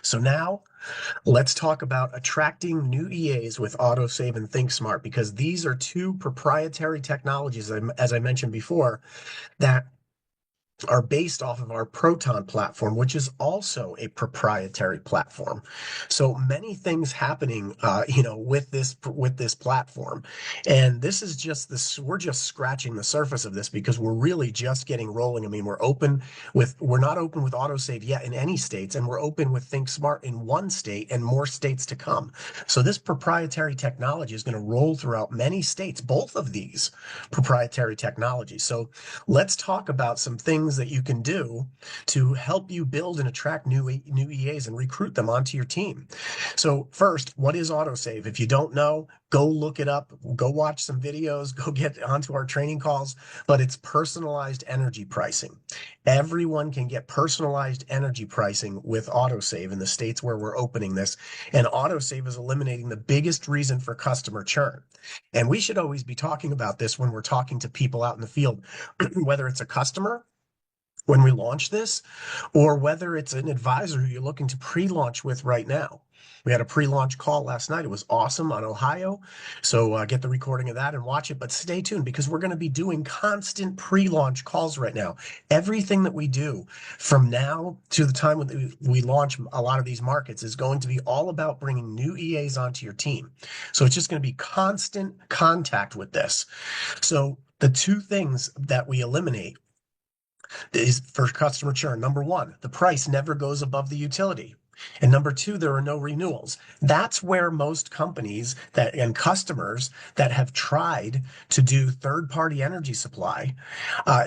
So now let's talk about attracting new EAs with AutoSave and ThinkSmart, because these are two proprietary technologies, as I mentioned before, that are based off of our Proton platform, which is also a proprietary platform. So many things happening, with this platform, and this is just this. We're just scratching the surface of this because we're really just getting rolling. I mean, we're not open with AutoSave yet in any states, and we're open with ThinkSmart in one state and more states to come. So this proprietary technology is going to roll throughout many states. Both of these proprietary technologies. So let's talk about some things that you can do to help you build and attract new EAs and recruit them onto your team. So first, what is autosave? If you don't know, go look it up, go watch some videos, go get onto our training calls, but it's personalized energy pricing. Everyone can get personalized energy pricing with autosave in the states where we're opening this, and autosave is eliminating the biggest reason for customer churn. And we should always be talking about this when we're talking to people out in the field, whether it's a customer when we launch this, or whether it's an advisor who you're looking to pre-launch with right now. We had a pre-launch call last night. It was awesome on Ohio. So get the recording of that and watch it. But stay tuned because we're going to be doing constant pre-launch calls right now. Everything that we do from now to the time when we launch a lot of these markets is going to be all about bringing new EAs onto your team. So it's just going to be constant contact with this. So the two things that we eliminate is for customer churn. Number one, the price never goes above the utility. And number two, there are no renewals. That's where most companies and customers that have tried to do third-party energy supply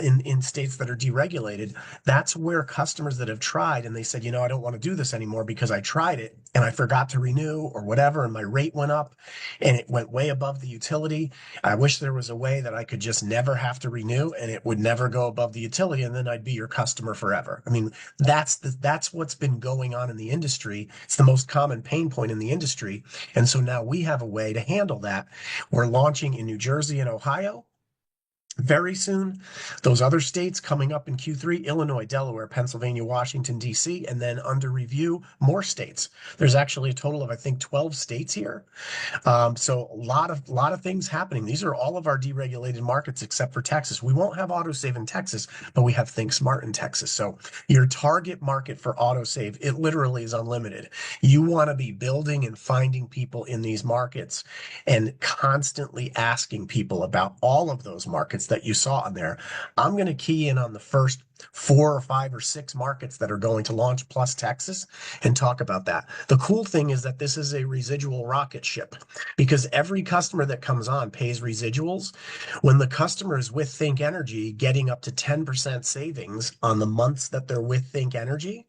in states that are deregulated, that's where customers that have tried and they said, I don't want to do this anymore because I tried it and I forgot to renew or whatever, and my rate went up and it went way above the utility. I wish there was a way that I could just never have to renew and it would never go above the utility, and then I'd be your customer forever. I mean, that's what's been going on in the industry. It's the most common pain point in the industry. And so now we have a way to handle that. We're launching in New Jersey and Ohio very soon. Those other states coming up in Q3: Illinois, Delaware, Pennsylvania, Washington, D.C., and then under review, more states. There's actually a total of, I think, 12 states here. So a lot of things happening. These are all of our deregulated markets except for Texas. We won't have autosave in Texas, but we have Think Smart in Texas. So your target market for autosave, it literally is unlimited. You want to be building and finding people in these markets and constantly asking people about all of those markets that you saw on there. I'm going to key in on the first 4 or 5 or 6 markets that are going to launch plus Texas and talk about that. The cool thing is that this is a residual rocket ship because every customer that comes on pays residuals. When the customer is with Think Energy, getting up to 10% savings on the months that they're with Think Energy,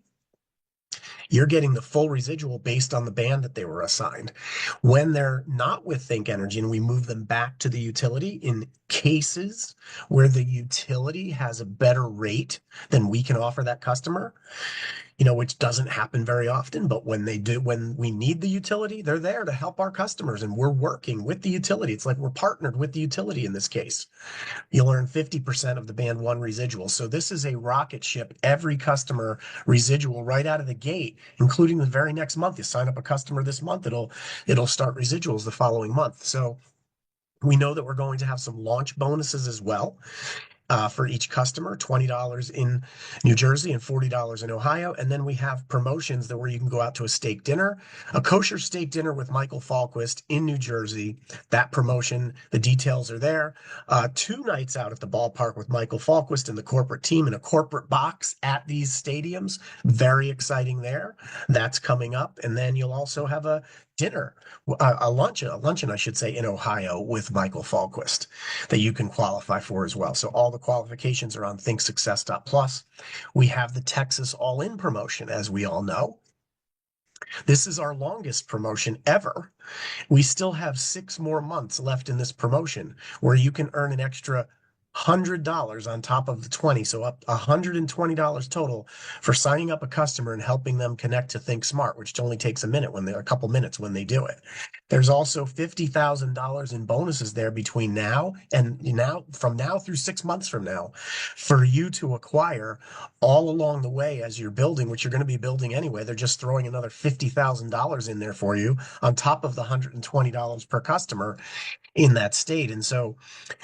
you're getting the full residual based on the band that they were assigned. When they're not with Think Energy and we move them back to the utility in cases where the utility has a better rate than we can offer that customer, which doesn't happen very often, but when they do, when we need the utility, they're there to help our customers and we're working with the utility. It's like we're partnered with the utility in this case. You'll earn 50% of the band one residual. So this is a rocket ship. Every customer residual right out of the gate, including the very next month. You sign up a customer this month, it'll start residuals the following month. So we know that we're going to have some launch bonuses as well for each customer, $20 in New Jersey and $40 in Ohio. And then we have promotions that where you can go out to a steak dinner, a kosher steak dinner with Michael Falquist in New Jersey. That promotion, the details are there. 2 nights out at the ballpark with Michael Falquist and the corporate team in a corporate box at these stadiums. Very exciting there. That's coming up. And then you'll also have a dinner, a luncheon, I should say, in Ohio with Michael Falquist that you can qualify for as well. So all the qualifications are on thinksuccess.plus. We have the Texas All-In promotion, as we all know. This is our longest promotion ever. We still have 6 more months left in this promotion where you can earn an extra $100 on top of the 20, so up $120 total for signing up a customer and helping them connect to Think Smart, which only takes a couple minutes when they do it. There's also $50,000 in bonuses there between from now through 6 months from now for you to acquire all along the way as you're building, which you're going to be building anyway. They're just throwing another $50,000 in there for you on top of the $120 per customer in that state. And so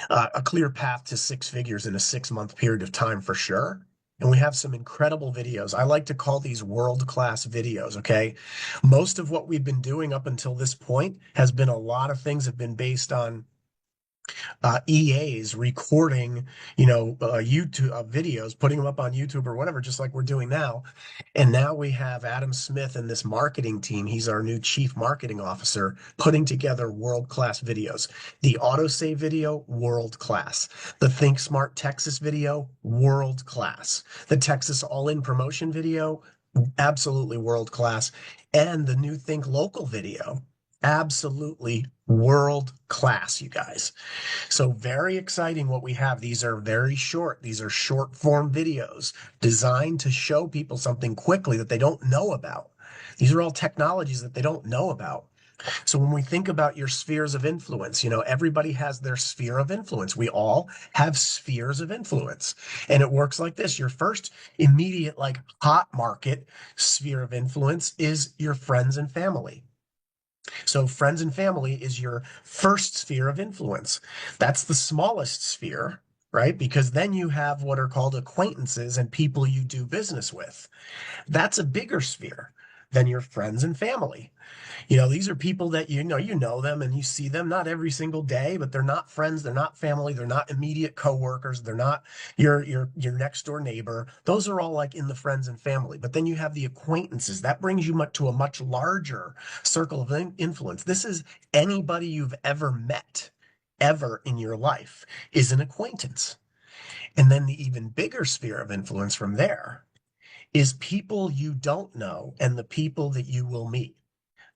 a clear path to six figures in a 6 month period of time for sure. And we have some incredible videos. I like to call these world-class videos, okay? Most of what we've been doing up until this point has been a lot of things have been based on EAs recording, YouTube videos, putting them up on YouTube or whatever, just like we're doing now. And now we have Adam Smith and this marketing team. He's our new chief marketing officer, putting together world-class videos. The autosave video, world class. The Think Smart Texas video, world class. The Texas All-In Promotion video, absolutely world class. And the new Think Local video, absolutely world class, you guys. So very exciting what we have. These are very short. These are short form videos designed to show people something quickly that they don't know about. These are all technologies that they don't know about. So when we think about your spheres of influence, everybody has their sphere of influence. We all have spheres of influence. And it works like this. Your first immediate, like hot market sphere of influence is your friends and family. So friends and family is your first sphere of influence. That's the smallest sphere, right? Because then you have what are called acquaintances and people you do business with. That's a bigger sphere than your friends and family. These are people that you know them and you see them not every single day, but they're not friends, they're not family, they're not immediate coworkers, they're not your next door neighbor. Those are all like in the friends and family. But then you have the acquaintances. That brings you to a much larger circle of influence. This is anybody you've ever met ever in your life is an acquaintance. And then the even bigger sphere of influence from there is people you don't know and the people that you will meet.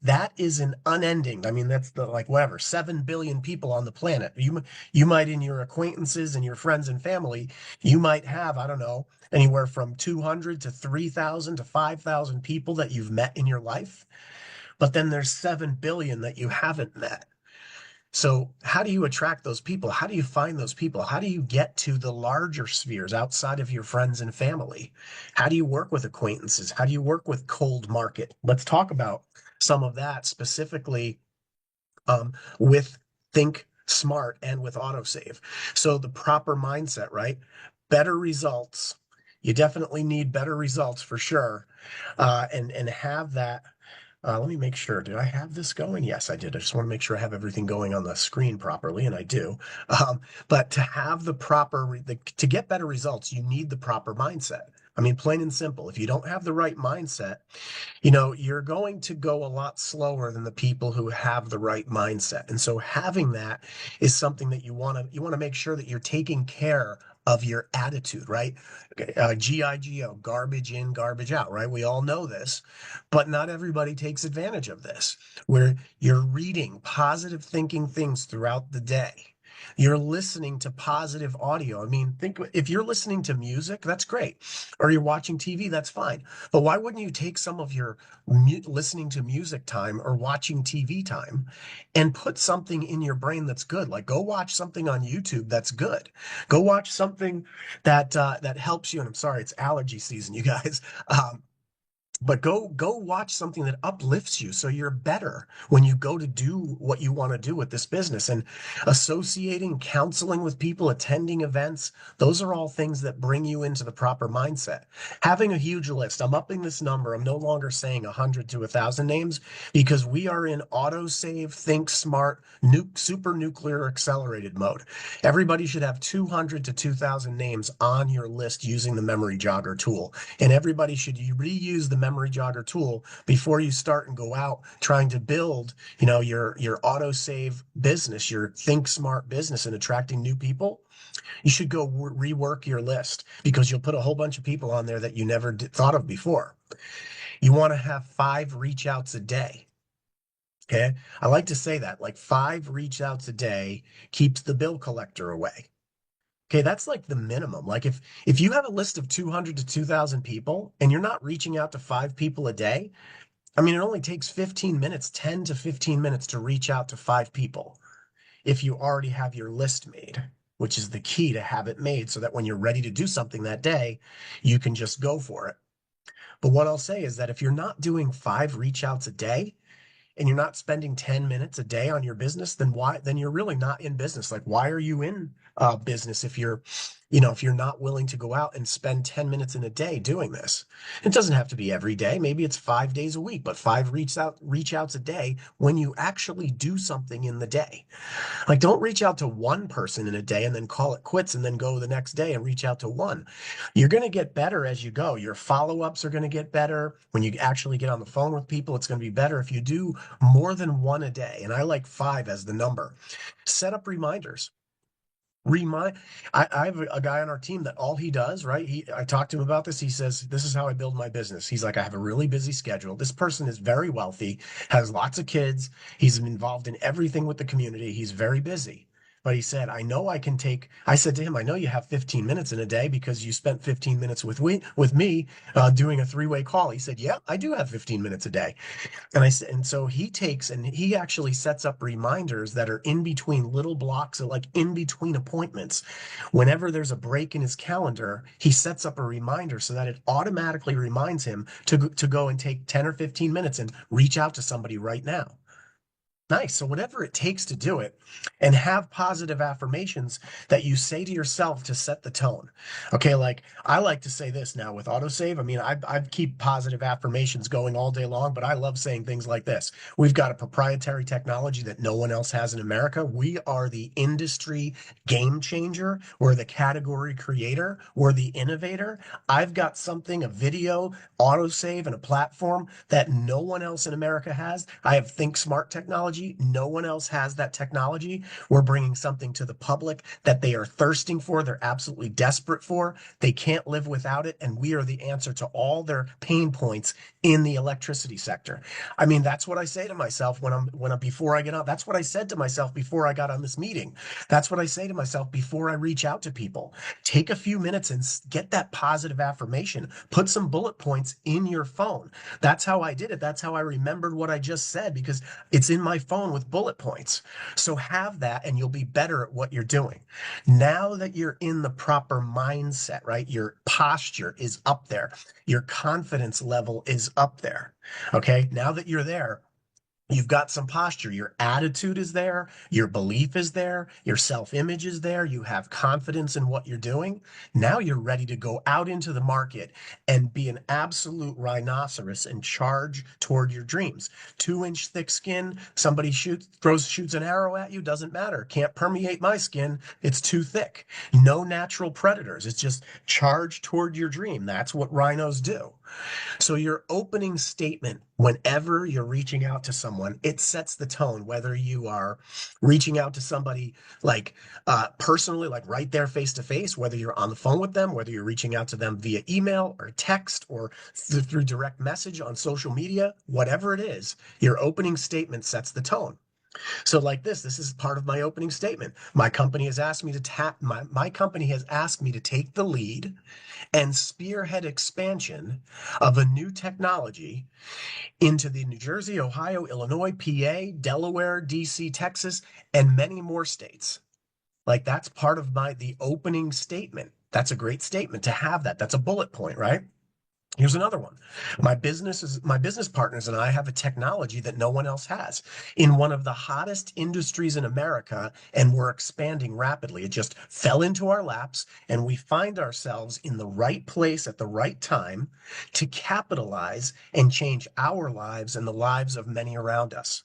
That is an unending. I mean, that's the like whatever 7 billion people on the planet. You might in your acquaintances and your friends and family, you might have, I don't know, anywhere from 200 to 3,000 to 5,000 people that you've met in your life. But then there's 7 billion that you haven't met. So how do you attract those people? How do you find those people? How do you get to the larger spheres outside of your friends and family? How do you work with acquaintances? How do you work with cold market? Let's talk about some of that specifically with Think Smart and with autosave. So the proper mindset, right? Better results. You definitely need better results for sure. And have that. Let me make sure. Did I have this going? Yes, I did. I just want to make sure I have everything going on the screen properly, and I do. But to have to get better results, you need the proper mindset. I mean, plain and simple. If you don't have the right mindset, you're going to go a lot slower than the people who have the right mindset. And so having that is something that you want to make sure that you're taking care of your attitude, right? GIGO, garbage in, garbage out, right? We all know this, but not everybody takes advantage of this, where you're reading positive thinking things throughout the day. You're listening to positive audio. I mean, think if you're listening to music, that's great. Or you're watching TV, that's fine. But why wouldn't you take some of your listening to music time or watching TV time and put something in your brain that's good? Like go watch something on YouTube that's good. Go watch something that helps you. And I'm sorry, it's allergy season, you guys. But go watch something that uplifts you so you're better when you go to do what you want to do with this business. And associating, counseling with people, attending events, those are all things that bring you into the proper mindset. Having a huge list. I'm upping this number. I'm no longer saying 100 to 1,000 names because we are in autosave, think smart, super nuclear accelerated mode. Everybody should have 200 to 2,000 names on your list using the memory jogger tool. And everybody should reuse the memory jogger tool before you start and go out trying to build, your autosave business, your think smart business and attracting new people. You should go rework your list because you'll put a whole bunch of people on there that you never thought of before. You want to have 5 reach outs a day. Okay. I like to say that like 5 reach outs a day keeps the bill collector away. Okay, that's like the minimum. Like if you have a list of 200 to 2,000 people and you're not reaching out to 5 people a day, I mean, it only takes 15 minutes, 10 to 15 minutes to reach out to 5 people if you already have your list made, which is the key to have it made so that when you're ready to do something that day, you can just go for it. But what I'll say is that if you're not doing 5 reach outs a day, and you're not spending 10 minutes a day on your business, then you're really not in business. Like, why are you in business if if you're not willing to go out and spend 10 minutes in a day doing this? It doesn't have to be every day. Maybe it's 5 days a week, but reach outs a day when you actually do something in the day. Like, don't reach out to one person in a day and then call it quits and then go the next day and reach out to one. You're going to get better as you go. Your follow-ups are going to get better. When you actually get on the phone with people, it's going to be better if you do more than one a day. And I like 5 as the number. Set up reminders. Remind I have a guy on our team that all he does, right? I talked to him about this. He says, "This is how I build my business." He's like, "I have a really busy schedule." This person is very wealthy, has lots of kids. He's involved in everything with the community. He's very busy. But he said, I said to him, "I know you have 15 minutes in a day because you spent 15 minutes with me doing a 3-way call." He said, "Yeah, I do have 15 minutes a day." And I said, and so he actually sets up reminders that are in between little blocks of like in between appointments. Whenever there's a break in his calendar, he sets up a reminder so that it automatically reminds him to go and take 10 or 15 minutes and reach out to somebody right now. Nice. So whatever it takes to do it and have positive affirmations that you say to yourself to set the tone. Okay, like I like to say this now with autosave. I mean, I keep positive affirmations going all day long, but I love saying things like this. We've got a proprietary technology that no one else has in America. We are the industry game changer. We're the category creator. We're the innovator. I've got something, a video, autosave, and a platform that no one else in America has. I have Think Smart technology. No one else has that technology. We're bringing something to the public that they are thirsting for. They're absolutely desperate for. They can't live without it. And we are the answer to all their pain points in the electricity sector. I mean, that's what I say to myself before I get on. That's what I said to myself before I got on this meeting. That's what I say to myself before I reach out to people. Take a few minutes and get that positive affirmation. Put some bullet points in your phone. That's how I did it. That's how I remembered what I just said because it's in my phone with bullet points. So have that and you'll be better at what you're doing. Now that you're in the proper mindset, right? Your posture is up there. Your confidence level is up there. Okay. Now that you're there, you've got some posture. Your attitude is there. Your belief is there. Your self-image is there. You have confidence in what you're doing. Now you're ready to go out into the market and be an absolute rhinoceros and charge toward your dreams. 2-inch thick skin, somebody shoots an arrow at you, doesn't matter. Can't permeate my skin. It's too thick. No natural predators. It's just charge toward your dream. That's what rhinos do. So your opening statement, whenever you're reaching out to someone, it sets the tone, whether you are reaching out to somebody like personally, like right there face to face, whether you're on the phone with them, whether you're reaching out to them via email or text or through direct message on social media, whatever it is, your opening statement sets the tone. So like this is part of my opening statement. My company has asked me to my company has asked me to take the lead and spearhead expansion of a new technology into the New Jersey, Ohio, Illinois, PA, Delaware, DC, Texas, and many more states. Like that's part of the opening statement. That's a great statement to have that. That's a bullet point, right? Here's another one. My business partners and I have a technology that no one else has in one of the hottest industries in America, and we're expanding rapidly. It just fell into our laps, and we find ourselves in the right place at the right time to capitalize and change our lives and the lives of many around us.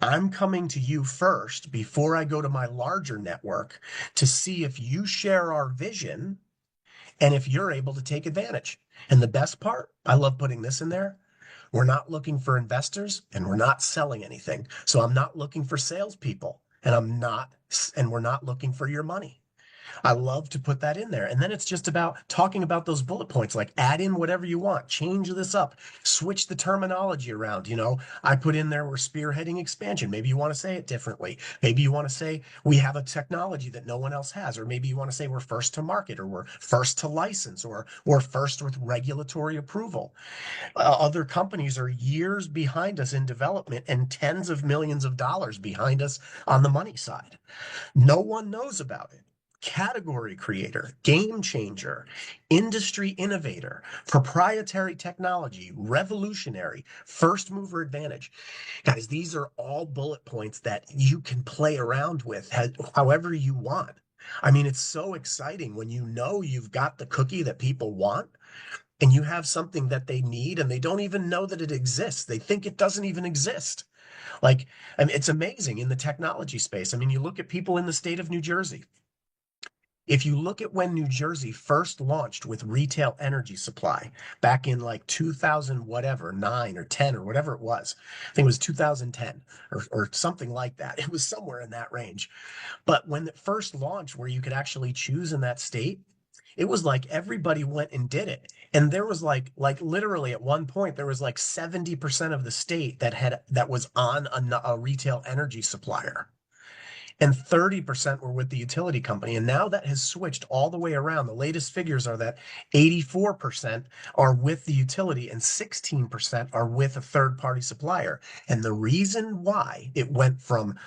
I'm coming to you first before I go to my larger network to see if you share our vision and if you're able to take advantage. And the best part, I love putting this in there. We're not looking for investors and we're not selling anything. So I'm not looking for salespeople and we're not looking for your money. I love to put that in there. And then it's just about talking about those bullet points, like add in whatever you want, change this up, switch the terminology around. I put in there we're spearheading expansion. Maybe you want to say it differently. Maybe you want to say we have a technology that no one else has, or maybe you want to say we're first to market, or we're first to license, or we're first with regulatory approval. Other companies are years behind us in development and tens of millions of dollars behind us on the money side. No one knows about it. Category creator, game changer, industry innovator, proprietary technology, revolutionary, first mover advantage. Guys, these are all bullet points that you can play around with however you want. I mean, it's so exciting when you know you've got the cookie that people want and you have something that they need and they don't even know that it exists. They think it doesn't even exist. Like, I mean, it's amazing in the technology space. I mean, you look at people in the state of New Jersey. If you look at when New Jersey first launched with retail energy supply back in like 2000, whatever, 9 or 10 or whatever it was, I think it was 2010 or something like that. It was somewhere in that range. But when it first launched, where you could actually choose in that state, it was like everybody went and did it. And there was like literally at one point, there was like 70% of the state that was on a retail energy supplier and 30% were with the utility company. And now that has switched all the way around. The latest figures are that 84% are with the utility and 16% are with a third party supplier. And the reason why it went from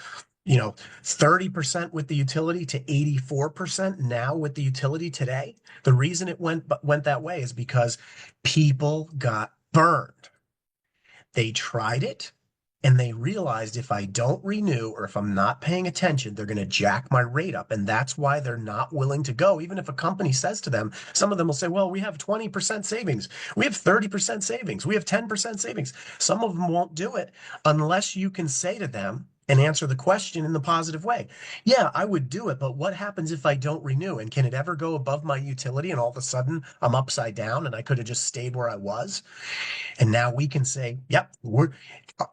30% with the utility to 84% now with the utility today, the reason it went that way is because people got burned. They tried it and they realized if I don't renew or if I'm not paying attention, they're going to jack my rate up. And that's why they're not willing to go. Even if a company says to them, some of them will say, well, we have 20% savings. We have 30% savings. We have 10% savings. Some of them won't do it unless you can say to them and answer the question in the positive way. Yeah, I would do it, but what happens if I don't renew? And can it ever go above my utility and all of a sudden I'm upside down and I could have just stayed where I was? And now we can say, yep,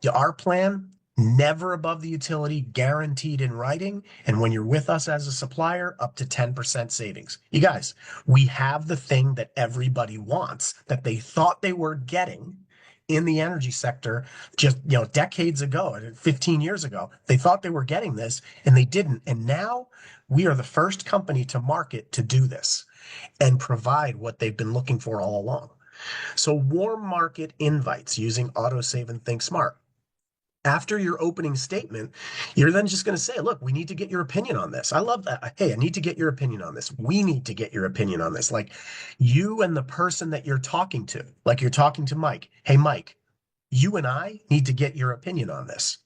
our plan, never above the utility, guaranteed in writing. And when you're with us as a supplier, up to 10% savings. You guys, we have the thing that everybody wants that they thought they were getting in the energy sector just, decades ago, 15 years ago. They thought they were getting this and they didn't. And now we are the first company to market to do this and provide what they've been looking for all along. So warm market invites using AutoSave and ThinkSmart. After your opening statement, you're then just going to say, look, we need to get your opinion on this. I love that. Hey, I need to get your opinion on this. We need to get your opinion on this. Like you and the person that you're talking to, like you're talking to Mike. Hey, Mike, you and I need to get your opinion on this.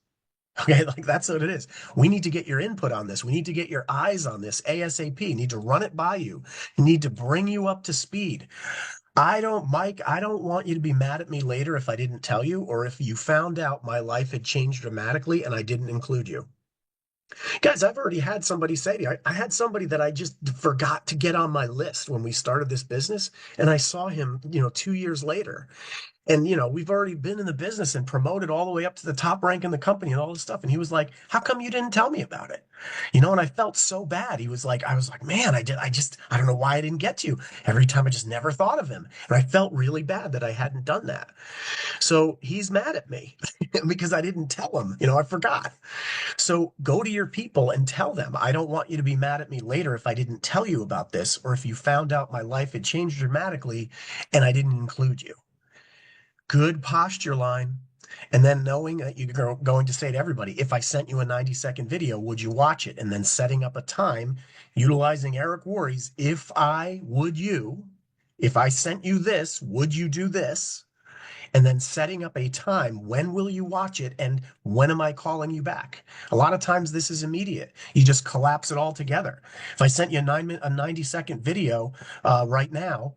Okay, like that's what it is. We need to get your input on this. We need to get your eyes on this ASAP. Need to run it by you. Need to bring you up to speed. Mike, I don't want you to be mad at me later if I didn't tell you, or if you found out my life had changed dramatically and I didn't include you. Guys, I've already had somebody say to me, I had somebody that I just forgot to get on my list when we started this business, and I saw him, 2 years later. And, we've already been in the business and promoted all the way up to the top rank in the company and all this stuff. And he was like, how come you didn't tell me about it? And I felt so bad. I was like, man, I don't know why I didn't get to you. Every time I just never thought of him. And I felt really bad that I hadn't done that. So he's mad at me because I didn't tell him, I forgot. So go to your people and tell them, I don't want you to be mad at me later if I didn't tell you about this, or if you found out my life had changed dramatically and I didn't include you. Good posture line. And then knowing that you're going to say to everybody, if I sent you a 90-second video, would you watch it? And then setting up a time utilizing Eric Worre's, if I sent you this, would you do this? And then setting up a time, when will you watch it? And when am I calling you back? A lot of times this is immediate. You just collapse it all together. If I sent you a 90-second video right now,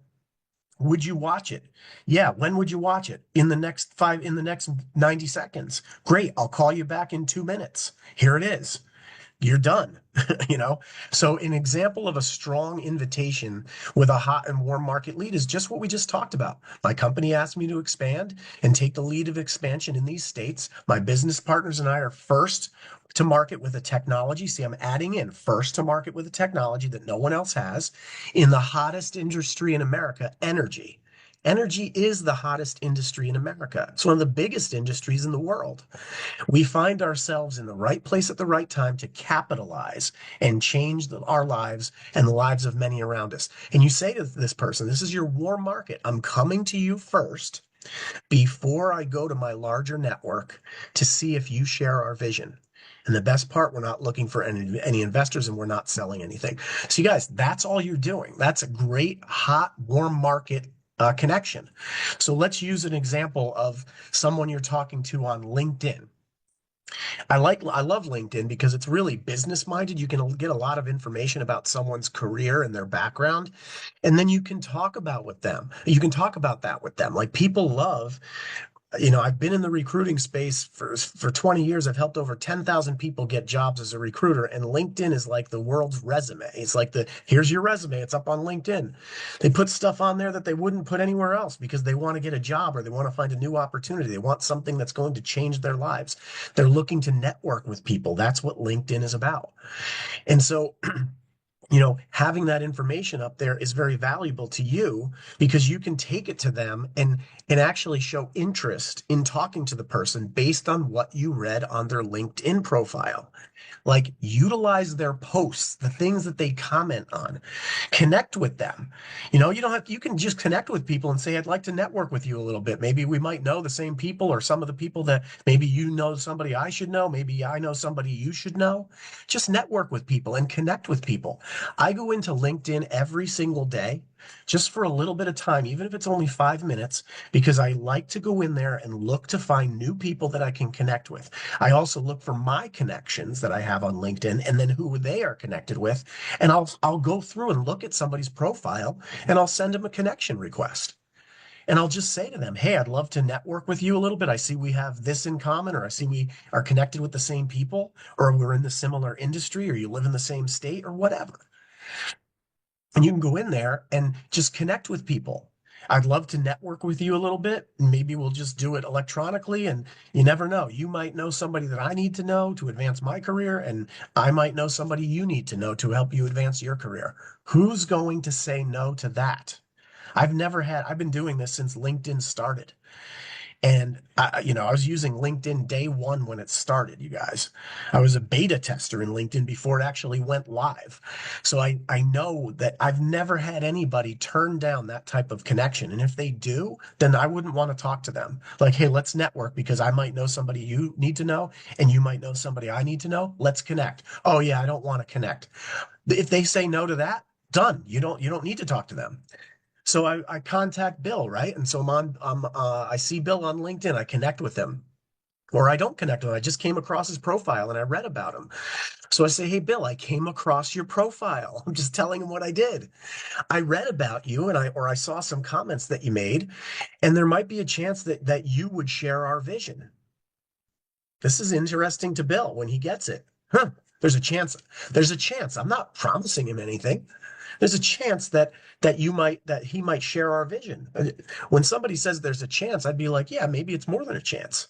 would you watch it? Yeah. When would you watch it? In the next 90 seconds. Great. I'll call you back in 2 minutes. Here it is. you're done. you know so an example of a strong invitation with a hot and warm market lead is just what we just talked about. My company asked me to expand and take the lead of expansion in these states. My business partners and I are first to market with a technology. See, I'm adding in first to market with a technology that no one else has in the hottest industry in America, energy. Energy is the hottest industry in America. It's one of the biggest industries in the world. We find ourselves in the right place at the right time to capitalize and change our lives and the lives of many around us. And you say to this person, this is your warm market. I'm coming to you first before I go to my larger network to see if you share our vision. And the best part, we're not looking for any investors and we're not selling anything. So, you guys, that's all you're doing. That's a great, hot, warm market connection. So, let's use an example of someone you're talking to on LinkedIn. I love LinkedIn because it's really business minded. You can get a lot of information about someone's career and their background, and then you can talk about with them. You can talk about that with them. Like people love, I've been in the recruiting space for 20 years. I've helped over 10,000 people get jobs as a recruiter, and LinkedIn is like the world's resume. It's like here's your resume. It's up on LinkedIn. They put stuff on there that they wouldn't put anywhere else because they want to get a job or they want to find a new opportunity. They want something that's going to change their lives. They're looking to network with people. That's what LinkedIn is about. And so having that information up there is very valuable to you because you can take it to them and actually show interest in talking to the person based on what you read on their LinkedIn profile. Like utilize their posts, the things that they comment on, connect with them. You can just connect with people and say, I'd like to network with you a little bit. Maybe we might know the same people or some of the people that maybe you know somebody I should know. Maybe I know somebody you should know. Just network with people and connect with people. I go into LinkedIn every single day just for a little bit of time, even if it's only 5 minutes, because I like to go in there and look to find new people that I can connect with. I also look for my connections that I have on LinkedIn and then who they are connected with. And I'll go through and look at somebody's profile and I'll send them a connection request. And I'll just say to them, hey, I'd love to network with you a little bit. I see we have this in common, or I see we are connected with the same people, or we're in the similar industry, or you live in the same state, or whatever. And you can go in there and just connect with people. I'd love to network with you a little bit. Maybe we'll just do it electronically. And you never know. You might know somebody that I need to know to advance my career, and I might know somebody you need to know to help you advance your career. Who's going to say no to that? I've been doing this since LinkedIn started. And I was using LinkedIn day one when it started, you guys. I was a beta tester in LinkedIn before it actually went live. So I know that I've never had anybody turn down that type of connection. And if they do, then I wouldn't want to talk to them. Like, hey, let's network because I might know somebody you need to know, and you might know somebody I need to know. Let's connect. Oh yeah, I don't want to connect. If they say no to that, done. You don't need to talk to them. So I contact Bill, right? And so I see Bill on LinkedIn. I connect with him, or I don't connect with him. I just came across his profile and I read about him. So I say, hey, Bill, I came across your profile. I'm just telling him what I did. I read about you or I saw some comments that you made, and there might be a chance that you would share our vision. This is interesting to Bill when he gets it. Huh, there's a chance. There's a chance. I'm not promising him anything. There's a chance that he might share our vision. When somebody says there's a chance, I'd be like, yeah, maybe it's more than a chance.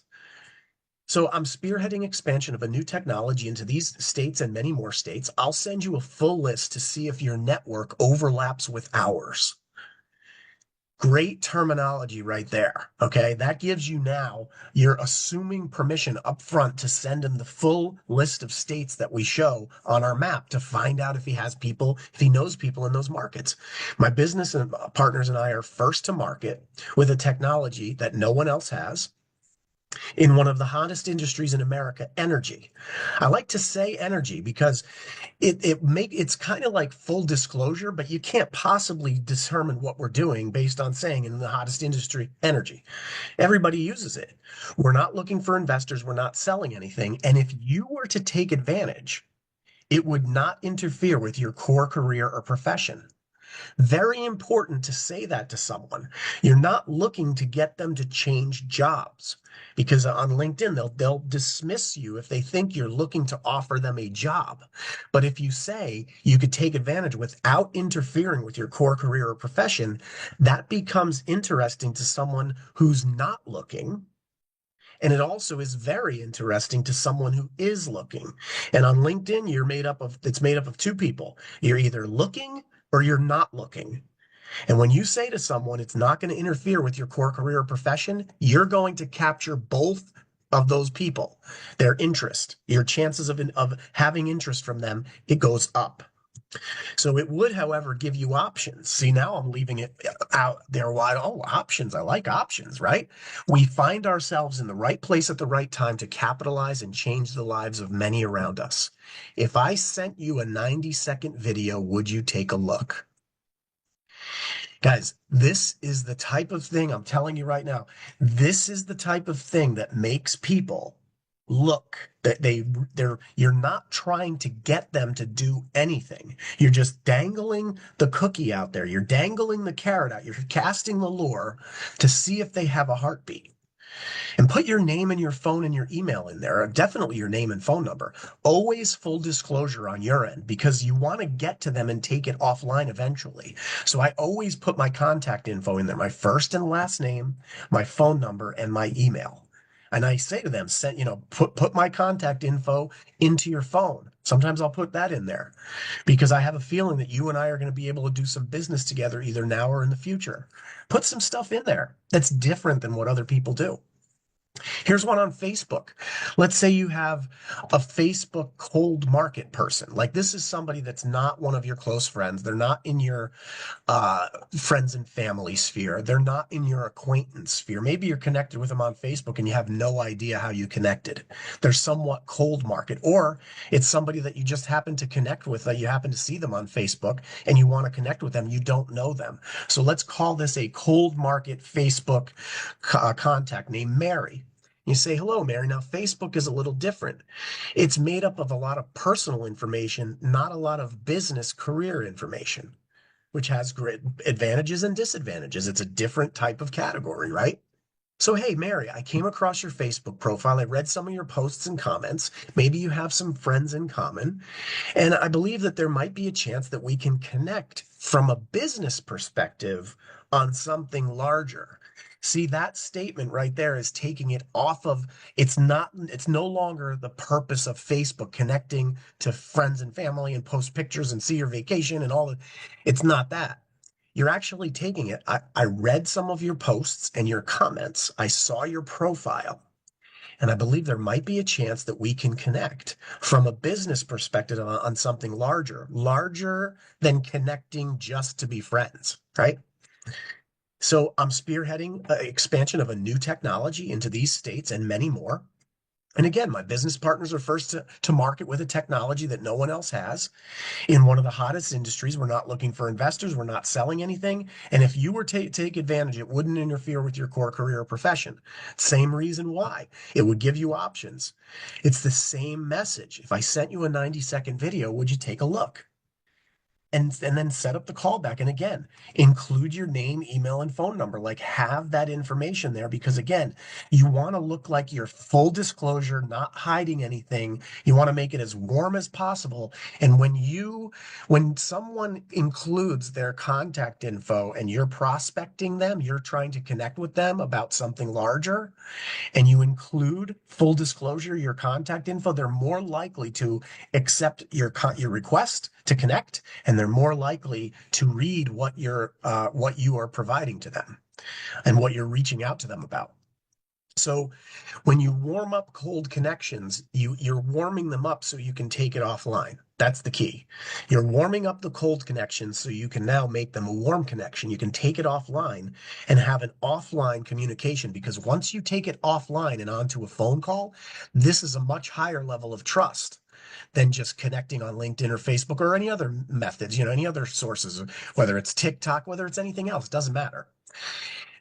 So I'm spearheading expansion of a new technology into these states and many more states. I'll send you a full list to see if your network overlaps with ours. Great terminology right there. Okay. That gives you now, you're assuming permission up front to send him the full list of states that we show on our map to find out if he has people, if he knows people in those markets. My business and partners and I are first to market with a technology that no one else has in one of the hottest industries in America, energy. I like to say energy because it's kind of like full disclosure, but you can't possibly determine what we're doing based on saying in the hottest industry, energy. Everybody uses it. We're not looking for investors, we're not selling anything. And if you were to take advantage, it would not interfere with your core career or profession. Very important to say that to someone. You're not looking to get them to change jobs because on LinkedIn, they'll dismiss you if they think you're looking to offer them a job. But if you say you could take advantage without interfering with your core career or profession, that becomes interesting to someone who's not looking. And it also is very interesting to someone who is looking. And on LinkedIn, it's made up of two people. You're either looking or you're not looking. And when you say to someone, it's not going to interfere with your core career or profession, you're going to capture both of those people, their interest, your chances of having interest from them, it goes up. So it would, however, give you options. See, now I'm leaving it out there wide. Oh, options. I like options, right? We find ourselves in the right place at the right time to capitalize and change the lives of many around us. If I sent you a 90-second video, would you take a look? Guys, this is the type of thing I'm telling you right now. This is the type of thing that makes people look that you're not trying to get them to do anything. You're just dangling the cookie out there. You're dangling the carrot out. You're casting the lure to see if they have a heartbeat. And put your name and your phone and your email in there. Definitely your name and phone number. Always full disclosure on your end because you want to get to them and take it offline eventually. So I always put my contact info in there, my first and last name, my phone number, and my email. And I say to them, put my contact info into your phone. Sometimes I'll put that in there because I have a feeling that you and I are going to be able to do some business together either now or in the future. Put some stuff in there that's different than what other people do. Here's one on Facebook. Let's say you have a Facebook cold market person. Like this is somebody that's not one of your close friends. They're not in your friends and family sphere. They're not in your acquaintance sphere. Maybe you're connected with them on Facebook and you have no idea how you connected. They're somewhat cold market, or it's somebody that you just happen to connect with, that you happen to see them on Facebook and you want to connect with them. You don't know them. So let's call this a cold market Facebook contact named Mary. You say, hello, Mary. Now, Facebook is a little different. It's made up of a lot of personal information, not a lot of business career information, which has great advantages and disadvantages. It's a different type of category, right? So, hey, Mary, I came across your Facebook profile. I read some of your posts and comments. Maybe you have some friends in common. And I believe that there might be a chance that we can connect from a business perspective on something larger. See, that statement right there is taking it off of it's no longer the purpose of Facebook connecting to friends and family and post pictures and see your vacation and all that. It's not that. You're actually taking it. I read some of your posts and your comments. I saw your profile. And I believe there might be a chance that we can connect from a business perspective on something larger than connecting just to be friends, right? So I'm spearheading expansion of a new technology into these states and many more. And again, my business partners are first to market with a technology that no one else has in one of the hottest industries. We're not looking for investors. We're not selling anything. And if you were to take advantage, it wouldn't interfere with your core career or profession. Same reason why. It would give you options. It's the same message. If I sent you a 90-second video, would you take a look? And then set up the callback. And again, include your name, email, and phone number. Like have that information there because again, you want to look like you're full disclosure, not hiding anything. You want to make it as warm as possible. And when someone includes their contact info and you're prospecting them, you're trying to connect with them about something larger, and you include full disclosure, your contact info, they're more likely to accept your request to connect, and they're more likely to read what you are providing to them and what you're reaching out to them about. So when you warm up cold connections, you're warming them up so you can take it offline. That's the key. You're warming up the cold connections so you can now make them a warm connection. You can take it offline and have an offline communication because once you take it offline and onto a phone call, this is a much higher level of trust than just connecting on LinkedIn or Facebook or any other methods, any other sources, whether it's TikTok, whether it's anything else, doesn't matter.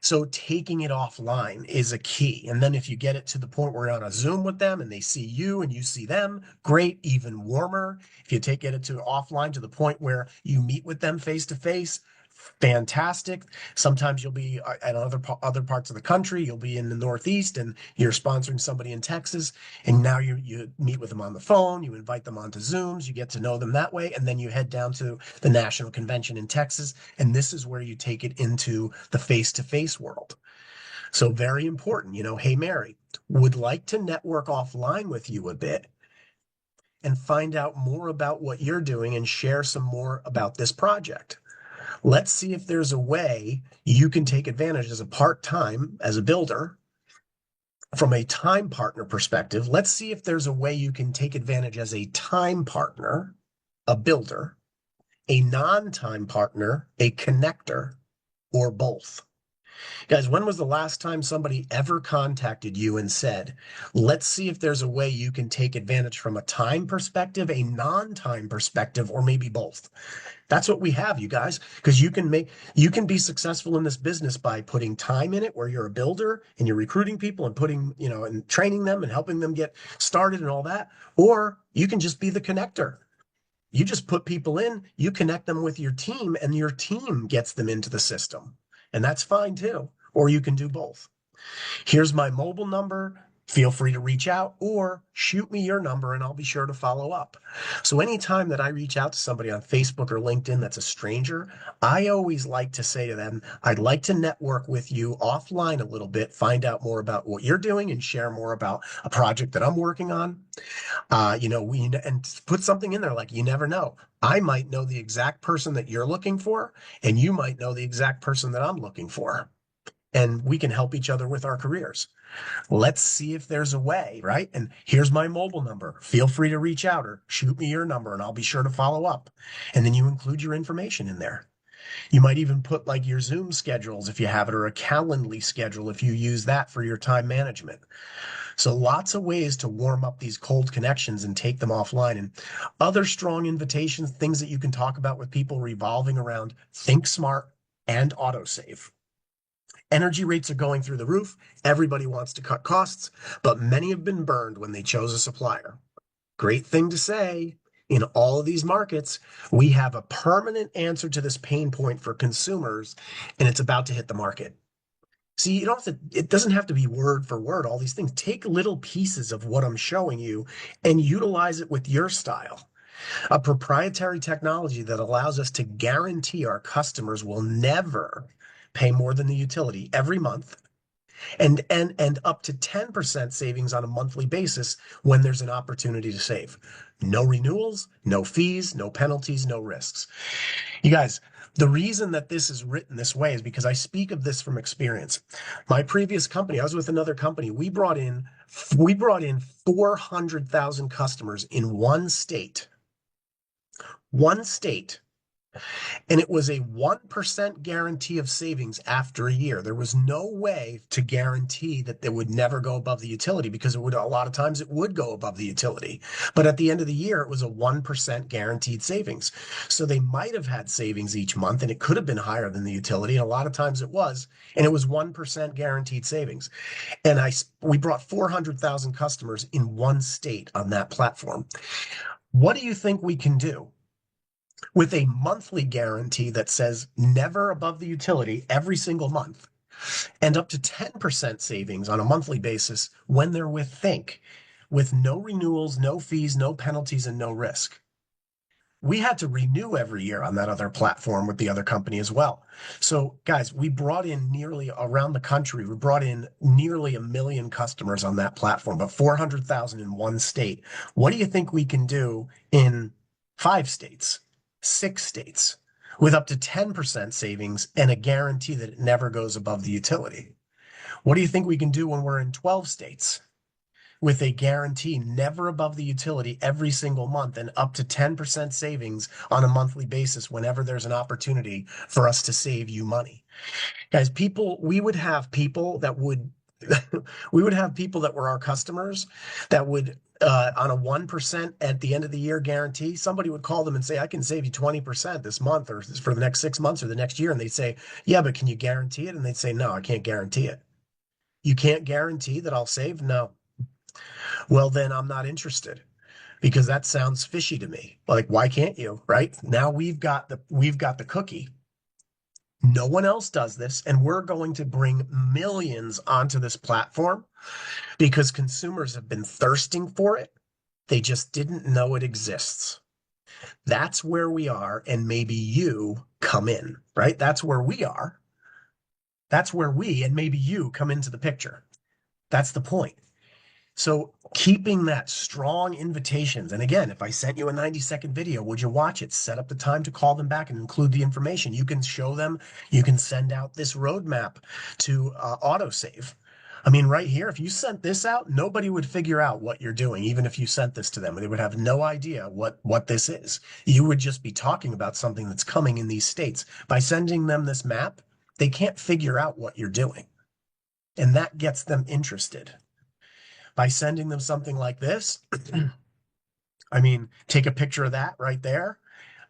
So taking it offline is a key. And then if you get it to the point where you're on a Zoom with them and they see you and you see them, great, even warmer. If you take it to offline to the point where you meet with them face to face, fantastic. Sometimes you'll be at other parts of the country. You'll be in the Northeast and you're sponsoring somebody in Texas, and now you meet with them on the phone. You invite them onto Zooms. You get to know them that way, and then you head down to the national convention in Texas, and this is where you take it into the face-to-face world. So very important. Hey Mary, would like to network offline with you a bit and find out more about what you're doing and share some more about this project. Let's see if there's a way you can take advantage as a part-time, as a builder, from a time partner perspective. Let's see if there's a way you can take advantage as a time partner, a builder, a non-time partner, a connector, or both. Guys, when was the last time somebody ever contacted you and said, let's see if there's a way you can take advantage from a time perspective, a non-time perspective, or maybe both? That's what we have, you guys, because you can be successful in this business by putting time in it where you're a builder and you're recruiting people and putting, and training them and helping them get started and all that. Or you can just be the connector. You just put people in, you connect them with your team, and your team gets them into the system. And that's fine too. Or you can do both. Here's my mobile number. Feel free to reach out or shoot me your number and I'll be sure to follow up. So anytime that I reach out to somebody on Facebook or LinkedIn that's a stranger, I always like to say to them, I'd like to network with you offline a little bit, find out more about what you're doing and share more about a project that I'm working on. And put something in there like, you never know. I might know the exact person that you're looking for, and you might know the exact person that I'm looking for. And we can help each other with our careers. Let's see if there's a way, right? And here's my mobile number. Feel free to reach out or shoot me your number and I'll be sure to follow up. And then you include your information in there. You might even put like your Zoom schedules if you have it, or a Calendly schedule if you use that for your time management. So lots of ways to warm up these cold connections and take them offline. And other strong invitations, things that you can talk about with people revolving around Think Smart and autosave. Energy rates are going through the roof. Everybody wants to cut costs, but many have been burned when they chose a supplier. Great thing to say. In all of these markets, we have a permanent answer to this pain point for consumers, and it's about to hit the market. See, it doesn't have to be word for word, all these things. Take little pieces of what I'm showing you and utilize it with your style. A proprietary technology that allows us to guarantee our customers will never pay more than the utility every month, and up to 10% savings on a monthly basis when there's an opportunity to save. No renewals, no fees, no penalties, no risks. You guys, the reason that this is written this way is because I speak of this from experience. My previous company, I was with another company. We brought in 400,000 customers in one state. One state. And it was a 1% guarantee of savings after a year. There was no way to guarantee that they would never go above the utility, because a lot of times it would go above the utility. But at the end of the year, it was a 1% guaranteed savings. So they might have had savings each month, and it could have been higher than the utility. And a lot of times it was, and it was 1% guaranteed savings. And we brought 400,000 customers in one state on that platform. What do you think we can do with a monthly guarantee that says never above the utility every single month, and up to 10% savings on a monthly basis when they're with Think, with no renewals, no fees, no penalties, and no risk? We had to renew every year on that other platform with the other company as well. So guys, we brought in nearly around the country, we brought in nearly 1 million customers on that platform, but 400,000 in one state. What do you think we can do in 5 states? 6 states, with up to 10% savings and a guarantee that it never goes above the utility? What do you think we can do when we're in 12 states with a guarantee never above the utility every single month and up to 10% savings on a monthly basis whenever there's an opportunity for us to save you money? Guys, we would have people that would we would have people that were our customers that would, on a 1% at the end of the year guarantee, somebody would call them and say, I can save you 20% this month or for the next 6 months or the next year. And they'd say, yeah, but can you guarantee it? And they'd say, no, I can't guarantee it. You can't guarantee that I'll save? No. Well, then I'm not interested because that sounds fishy to me. Like, why can't you? Right now we've got the cookie. No one else does this, and we're going to bring millions onto this platform because consumers have been thirsting for it. They just didn't know it exists. That's where we are, and maybe you come in, right? That's where we are. That's where we and maybe you come into the picture. That's the point. So keeping that strong invitations. And again, if I sent you a 90-second video, would you watch it? Set up the time to call them back and include the information. You can show them, you can send out this roadmap to autosave. I mean, right here, if you sent this out, nobody would figure out what you're doing, even if you sent this to them. They would have no idea what this is. You would just be talking about something that's coming in these states. By sending them this map, they can't figure out what you're doing. And that gets them interested. By sending them something like this, I mean, take a picture of that right there.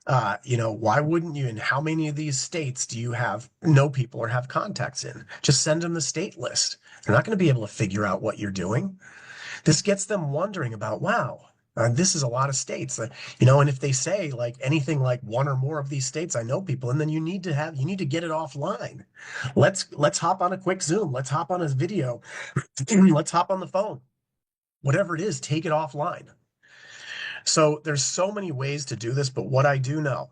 Why wouldn't you? And how many of these states do you know people or have contacts in? Just send them the state list. They're not going to be able to figure out what you're doing. This gets them wondering about, wow, this is a lot of states. And if they say like anything like one or more of these states, I know people, and then you need to get it offline. Let's hop on a quick Zoom. Let's hop on a video. Let's hop on the phone. Whatever it is, take it offline. So there's so many ways to do this, but what I do know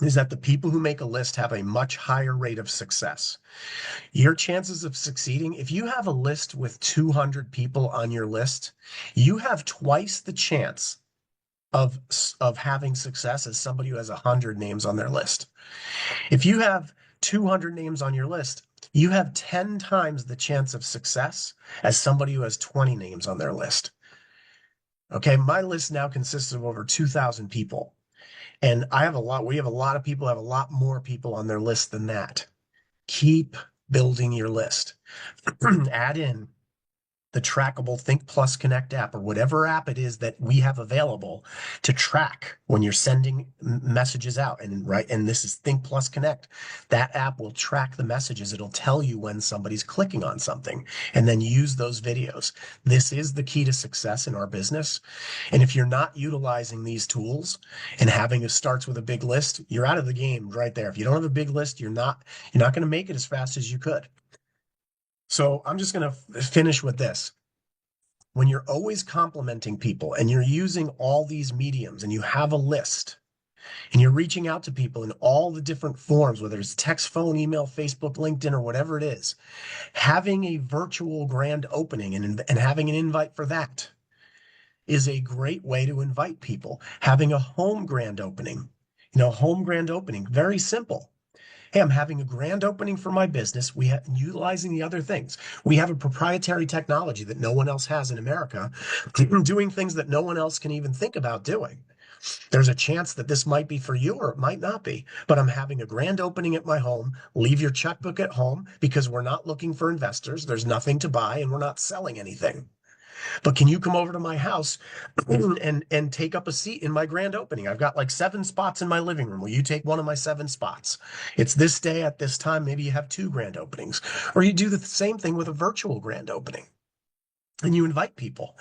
is that the people who make a list have a much higher rate of success. Your chances of succeeding, if you have a list with 200 people on your list, you have twice the chance of having success as somebody who has 100 names on their list. If you have 200 names on your list, you have 10 times the chance of success as somebody who has 20 names on their list. Okay, my list now consists of over 2,000 people. And we have a lot of people, have a lot more people on their list than that. Keep building your list. Add in the trackable Think Plus Connect app or whatever app it is that we have available to track when you're sending messages out. And this is Think Plus Connect. That app will track the messages. It'll tell you when somebody's clicking on something and then use those videos. This is the key to success in our business. And if you're not utilizing these tools and having it starts with a big list, you're out of the game right there. If you don't have a big list, you're not going to make it as fast as you could. So I'm just going to finish with this. When you're always complimenting people and you're using all these mediums and you have a list and you're reaching out to people in all the different forms, whether it's text, phone, email, Facebook, LinkedIn, or whatever it is, having a virtual grand opening and having an invite for that is a great way to invite people. Having a home grand opening, very simple. Hey, I'm having a grand opening for my business. Utilizing the other things. We have a proprietary technology that no one else has in America, doing things that no one else can even think about doing. There's a chance that this might be for you or it might not be, but I'm having a grand opening at my home. Leave your checkbook at home because we're not looking for investors. There's nothing to buy and we're not selling anything. But can you come over to my house and take up a seat in my grand opening? I've got like 7 spots in my living room. Will you take one of my 7 spots? It's this day at this time. Maybe you have 2 grand openings, or you do the same thing with a virtual grand opening. And you invite people.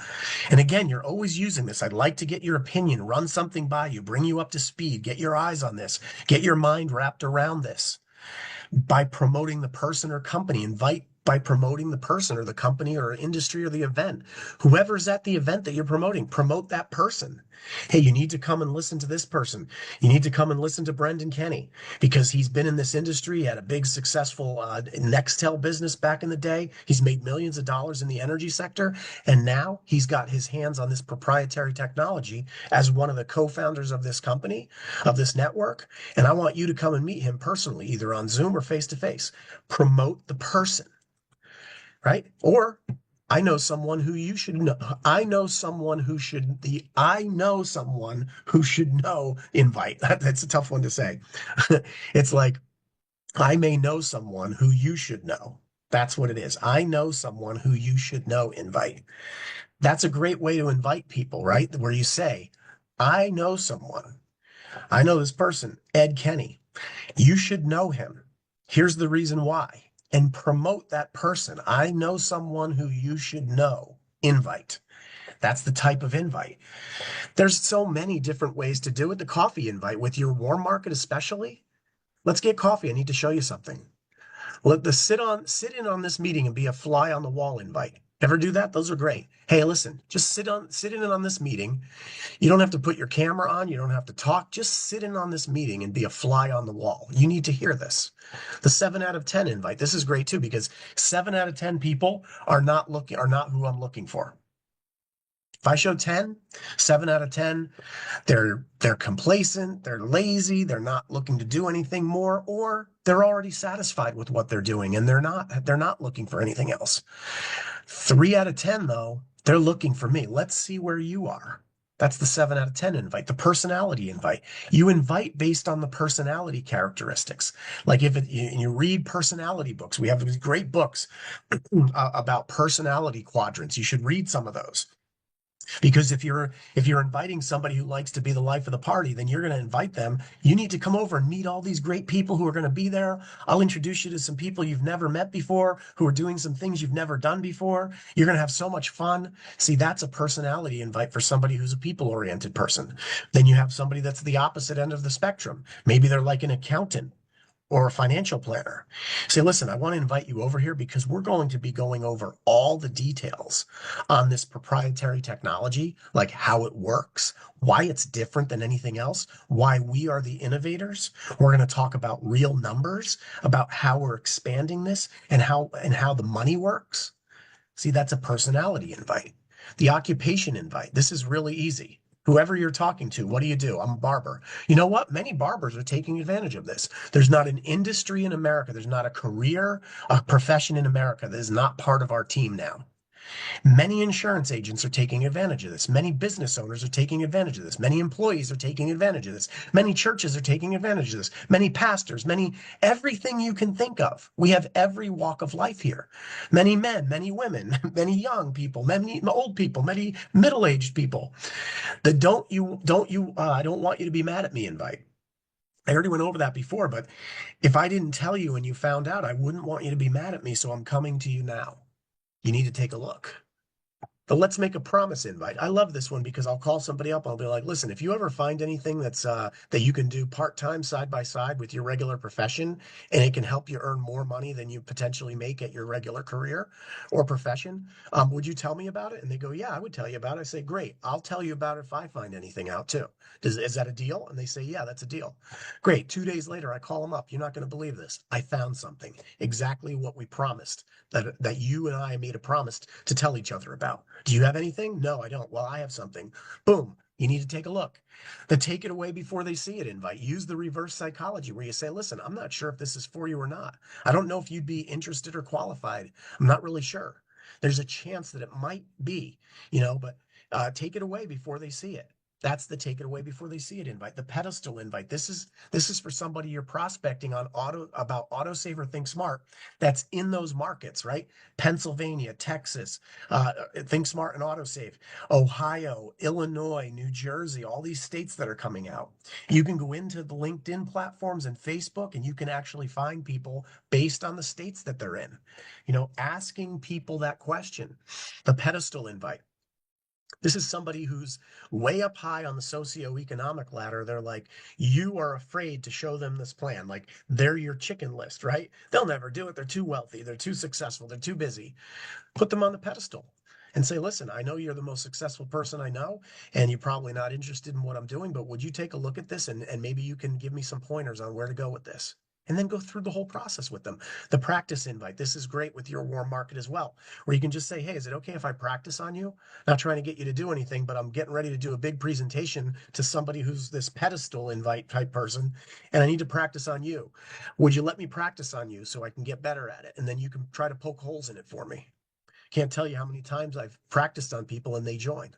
And again, you're always using this. I'd like to get your opinion, run something by you, bring you up to speed, get your eyes on this, get your mind wrapped around this. By promoting the person or company, by promoting the person or the company or industry or the event. Whoever's at the event that you're promoting, promote that person. Hey, you need to come and listen to this person. You need to come and listen to Brendan Kenny because he's been in this industry, he had a big successful Nextel business back in the day. He's made millions of dollars in the energy sector. And now he's got his hands on this proprietary technology as one of the co-founders of this company, of this network. And I want you to come and meet him personally, either on Zoom or face-to-face. Promote the person. Right? Or I know someone who you should know. I know someone who should know invite. That's a tough one to say. It's like, I may know someone who you should know. That's what it is. I know someone who you should know invite. That's a great way to invite people, right? Where you say, I know someone. I know this person, Ed Kenny. You should know him. Here's the reason why. And promote that person. I know someone who you should know. Invite. That's the type of invite. There's so many different ways to do it. The coffee invite with your warm market, especially. Let's get coffee. I need to show you something. Let the sit in on this meeting and be a fly on the wall invite. Ever do that? Those are great. Hey, listen, just sit in on this meeting. You don't have to put your camera on, you don't have to talk. Just sit in on this meeting and be a fly on the wall. You need to hear this. The 7 out of 10 invite. This is great too because 7 out of 10 people are not who I'm looking for. If I show 10, 7 out of 10, they're complacent, they're lazy, they're not looking to do anything more, or they're already satisfied with what they're doing and they're not looking for anything else. 3 out of 10 though, they're looking for me. Let's see where you are. That's the 7 out of 10 invite, the personality invite. You invite based on the personality characteristics. Like you read personality books, we have these great books about personality quadrants. You should read some of those. Because if you're inviting somebody who likes to be the life of the party, then you're going to invite them. You need to come over and meet all these great people who are going to be there. I'll introduce you to some people you've never met before, who are doing some things you've never done before. You're going to have so much fun. See, that's a personality invite for somebody who's a people-oriented person. Then you have somebody that's the opposite end of the spectrum. Maybe they're like an accountant or a financial planner. Say, listen, I want to invite you over here because we're going to be going over all the details on this proprietary technology, like how it works, why it's different than anything else, why we are the innovators. We're going to talk about real numbers, about how we're expanding this and how the money works. See, that's a personality invite. The occupation invite. This is really easy. Whoever you're talking to, what do you do? I'm a barber. You know what? Many barbers are taking advantage of this. There's not an industry in America, there's not a career, a profession in America that is not part of our team now. Many insurance agents are taking advantage of this. Many business owners are taking advantage of this. Many employees are taking advantage of this. Many churches are taking advantage of this. Many pastors, everything you can think of. We have every walk of life here. Many men, many women, many young people, many old people, many middle-aged people. The I don't want you to be mad at me invite. I already went over that before, but if I didn't tell you and you found out, I wouldn't want you to be mad at me, so I'm coming to you now. You need to take a look. The let's make a promise invite. I love this one because I'll call somebody up. I'll be like, listen, if you ever find anything that you can do part-time side by side with your regular profession and it can help you earn more money than you potentially make at your regular career or profession, would you tell me about it? And they go, yeah, I would tell you about it. I say, great. I'll tell you about it if I find anything out too. Is that a deal? And they say, yeah, that's a deal. Great. 2 days later, I call them up. You're not going to believe this. I found something, exactly what we promised, that you and I made a promise to tell each other about. Do you have anything? No, I don't. Well, I have something. Boom. You need to take a look. The take it away before they see it invite. Use the reverse psychology where you say, listen, I'm not sure if this is for you or not. I don't know if you'd be interested or qualified. I'm not really sure. There's a chance that it might be, but take it away before they see it. That's the take it away before they see it invite. The pedestal invite. This is for somebody you're prospecting on about AutoSave Think Smart that's in those markets, right? Pennsylvania, Texas, Think Smart and AutoSave, Ohio, Illinois, New Jersey, all these states that are coming out. You can go into the LinkedIn platforms and Facebook and you can actually find people based on the states that they're in. Asking people that question. The pedestal invite. This is somebody who's way up high on the socioeconomic ladder. They're like, you are afraid to show them this plan. Like they're your chicken list, right? They'll never do it. They're too wealthy. They're too successful. They're too busy. Put them on the pedestal and say, listen, I know you're the most successful person I know, and you're probably not interested in what I'm doing, but would you take a look at this and maybe you can give me some pointers on where to go with this? And then go through the whole process with them. The practice invite. This is great with your warm market as well, where you can just say, hey, is it okay if I practice on you? Not trying to get you to do anything, but I'm getting ready to do a big presentation to somebody who's this pedestal invite type person, and I need to practice on you. Would you let me practice on you so I can get better at it? And then you can try to poke holes in it for me. Can't tell you how many times I've practiced on people and they joined.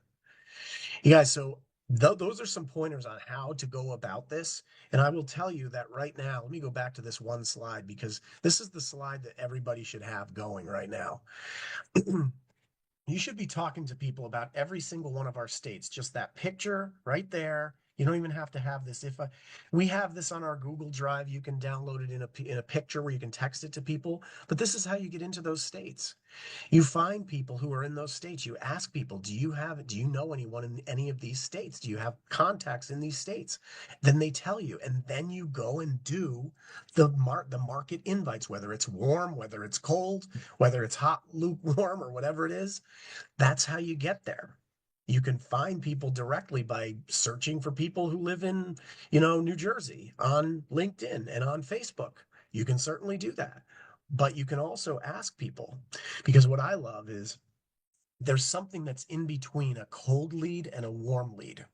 You guys, so Those are some pointers on how to go about this. And I will tell you that right now, let me go back to this one slide because this is the slide that everybody should have going right now. You should be talking to people about every single one of our states. Just that picture right there. You don't even have to have this. We have this on our Google Drive, you can download it in a picture where you can text it to people. But this is how you get into those states. You find people who are in those states. You ask people, do you know anyone in any of these states? Do you have contacts in these states? Then they tell you, and then you go and do the market invites, whether it's warm, whether it's cold, whether it's hot, lukewarm, or whatever it is. That's how you get there. You can find people directly by searching for people who live in, New Jersey on LinkedIn and on Facebook. You can certainly do that. But you can also ask people, because what I love is there's something that's in between a cold lead and a warm lead.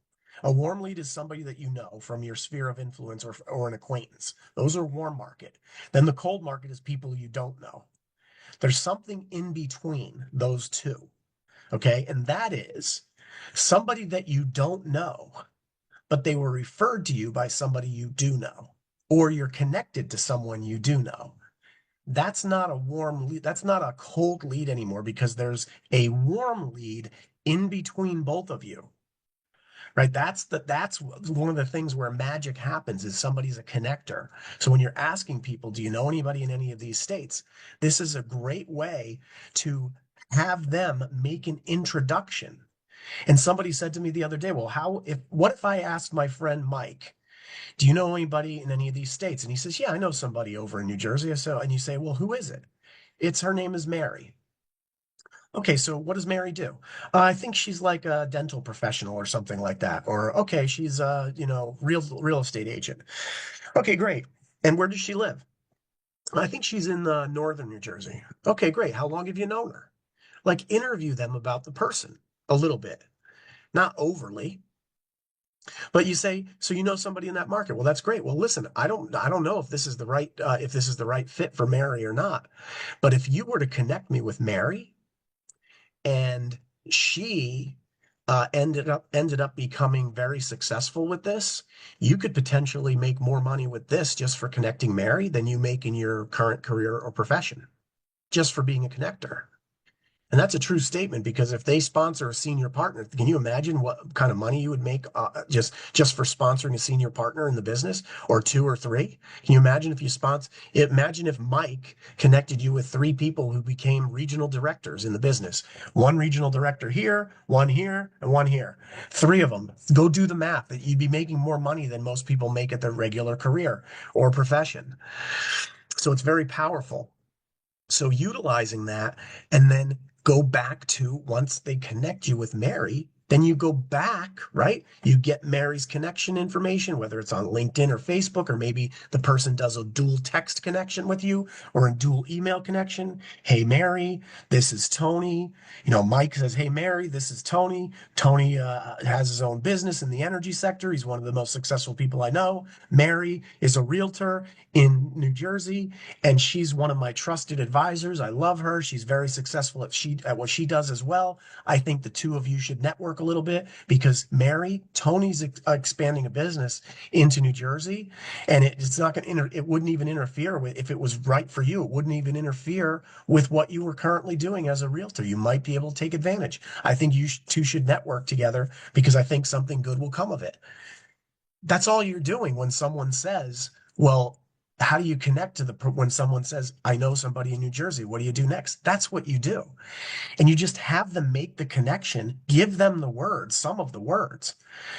A warm lead is somebody that you know from your sphere of influence or an acquaintance. Those are warm market. Then the cold market is people you don't know. There's something in between those two. Okay. And that is somebody that you don't know, but they were referred to you by somebody you do know, or you're connected to someone you do know. That's not a warm lead. That's not a cold lead anymore because there's a warm lead in between both of you. Right? That's one of the things where magic happens is somebody's a connector. So when you're asking people, do you know anybody in any of these states? This is a great way to have them make an introduction. And somebody said to me the other day, well, what if I asked my friend Mike, do you know anybody in any of these states? And he says, yeah, I know somebody over in New Jersey. And you say, well, who is it? Her name is Mary. Okay, so what does Mary do? I think she's like a dental professional or something like that. Or okay, she's a, real estate agent. Okay, great. And where does she live? I think she's in northern New Jersey. Okay, great. How long have you known her? Like interview them about the person a little bit, not overly. But you say, so you know somebody in that market. Well, that's great. Well, listen, I don't know if this is the right fit for Mary or not. But if you were to connect me with Mary and she ended up becoming very successful with this, you could potentially make more money with this just for connecting Mary than you make in your current career or profession, just for being a connector. And that's a true statement because if they sponsor a senior partner, can you imagine what kind of money you would make just for sponsoring a senior partner in the business or two or three? Can you imagine if you sponsor? Imagine if Mike connected you with three people who became regional directors in the business. One regional director here, and one here. Three of them. Go do the math. That you'd be making more money than most people make at their regular career or profession. So it's very powerful. So utilizing that and then go back to once they connect you with Mary, then you go back, right? You get Mary's connection information, whether it's on LinkedIn or Facebook, or maybe the person does a dual text connection with you or a dual email connection. Hey, Mary, this is Tony. Mike says, hey, Mary, this is Tony. Tony has his own business in the energy sector. He's one of the most successful people I know. Mary is a realtor in New Jersey, and she's one of my trusted advisors. I love her. She's very successful at what she does as well. I think the two of you should network a little bit because Tony's expanding a business into New Jersey, and it's not going to, it wouldn't even interfere with, if it was right for you, it wouldn't even interfere with what you were currently doing as a realtor. You might be able to take advantage. I think you two should network together because I think something good will come of it. That's all you're doing when someone says, well, how do you connect to when someone says, I know somebody in New Jersey, what do you do next? That's what you do. And you just have them make the connection, give them the words, some of the words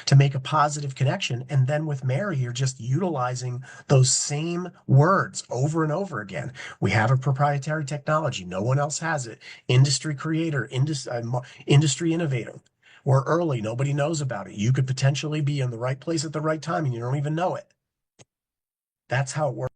to make a positive connection. And then with Mary, you're just utilizing those same words over and over again. We have a proprietary technology. No one else has it. Industry creator, industry innovator. We're early. Nobody knows about it. You could potentially be in the right place at the right time and you don't even know it. That's how it works.